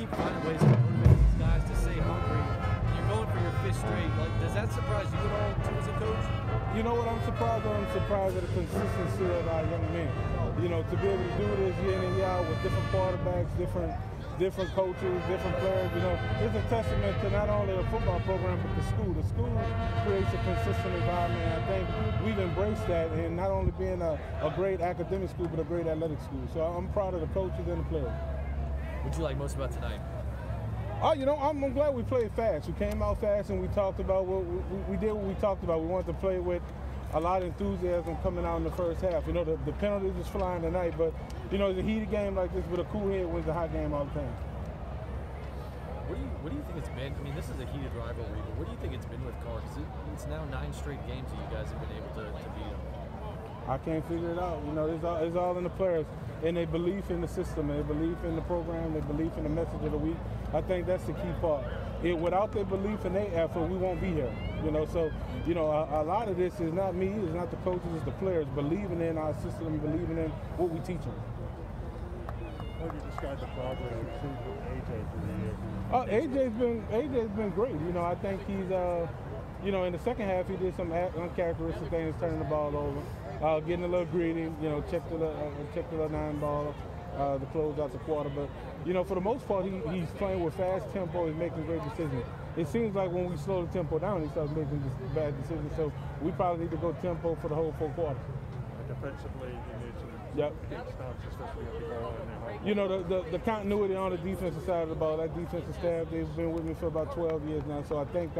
keep finding ways to motivate these guys to stay hungry. You're going for your fifth straight. Like, does that surprise you at all, too, as a coach? You know what I'm surprised of? I'm surprised at the consistency of our young men. You know, to be able to do this year in and year out with different quarterbacks, different coaches, different players, you know, it's a testament to not only a football program, but the school. The school creates a consistent environment, and I think we've embraced that, and not only being a great academic school, but a great athletic school. So I'm proud of the coaches and the players. What did you like most about tonight? You know, I'm glad we played fast. We came out fast, and we talked about we did what we talked about. We wanted to play with a lot of enthusiasm coming out in the first half. You know, the penalties was flying tonight, but, you know, it's a heated game like this, but a cool head wins a hot game all the time. What do you think it's been? I mean, this is a heated rivalry, but what do you think it's been with Karr? Because it's now 9 straight games that you guys have been able to beat them. I can't figure it out. You know, it's all in the players and their belief in the system, and their belief in the program, their belief in the message of the week. I think that's the key part. Without their belief and their effort, we won't be here. You know, so, you know, a lot of this is not me, it's not the coaches, it's the players believing in our system, believing in what we teach them. How do you describe the progress you've seen from AJ through the year? AJ's been great. You know, I think he's, you know, in the second half he did some uncharacteristic things, turning the ball over, getting a little greedy. You know, checked the 9-ball to close out the quarter. But, you know, for the most part, he's playing with fast tempo. He's making great decisions. It seems like when we slow the tempo down, he starts making bad decisions. So we probably need to go tempo for the whole 4 quarters. Defensively, you need some big stops, especially at the ball. You know, the continuity on the defensive side of the ball, that defensive staff, they've been with me for about 12 years now. So I think,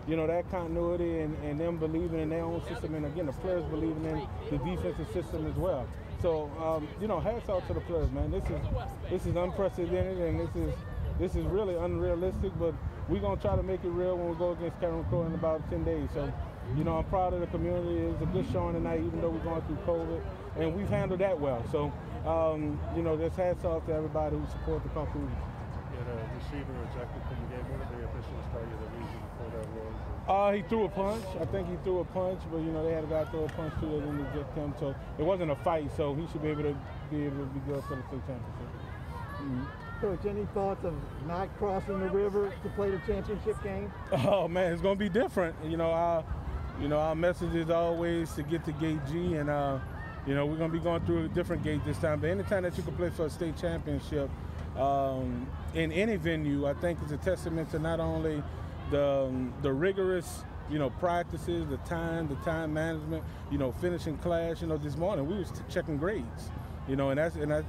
you know, that continuity and them believing in their own system, and again, the players believing in the defensive system as well. So, you know, hats off to the players, man. This is unprecedented, and this is really unrealistic, but we're going to try to make it real when we go against Carencro in about 10 days. So, you know, I'm proud of the community. It was a good showing tonight, even though we're going through COVID, and we've handled that well. So, you know, there's hats off to everybody who support the company. You had a receiver ejected from the game. What did the officials tell you the reason for that was? He threw a punch. I think he threw a punch, but, you know, they had a guy throw a punch too. They didn't eject him, so it wasn't a fight. So he should be able to be good for the state championship. Coach, any thoughts of not crossing the river to play the championship game? Oh man, it's going to be different. You know, our message is always to get to Gate G, and you know, we're going to be going through a different gate this time. But anytime that you can play for a state championship in any venue, I think is a testament to not only the rigorous, you know, practices, the time management, you know, finishing class. You know, this morning we was checking grades, you know, and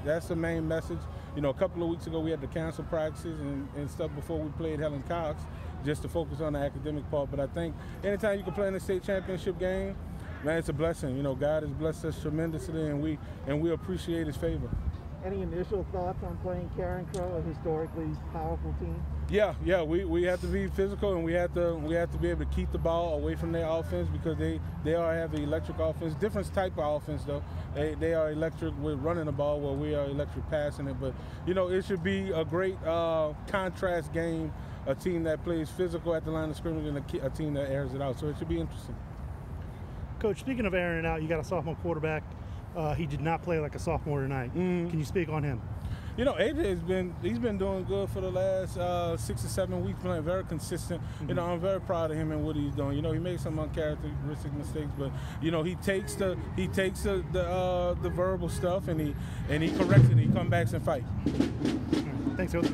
that's the main message. You know, a couple of weeks ago we had to cancel practices and stuff before we played Helen Cox, just to focus on the academic part. But I think anytime you can play in a state championship game, man, it's a blessing. You know, God has blessed us tremendously, and we appreciate His favor. Any initial thoughts on playing Carencro, a historically powerful team? Yeah, we have to be physical, and we have to be able to keep the ball away from their offense, because they all have the electric offense, different type of offense though. They are electric with running the ball, while we are electric passing it. But you know, it should be a great contrast game. A team that plays physical at the line of scrimmage, and a team that airs it out. So it should be interesting. Coach, speaking of airing it out, you got a sophomore quarterback. He did not play like a sophomore tonight. Can you speak on him? You know, AJ he's been doing good for the last 6 or 7 weeks, playing very consistent. You know, I'm very proud of him and what he's doing. You know, he made some uncharacteristic mistakes, but you know, he takes the verbal stuff and he corrects it. And he comes back and fight. Thanks, Coach.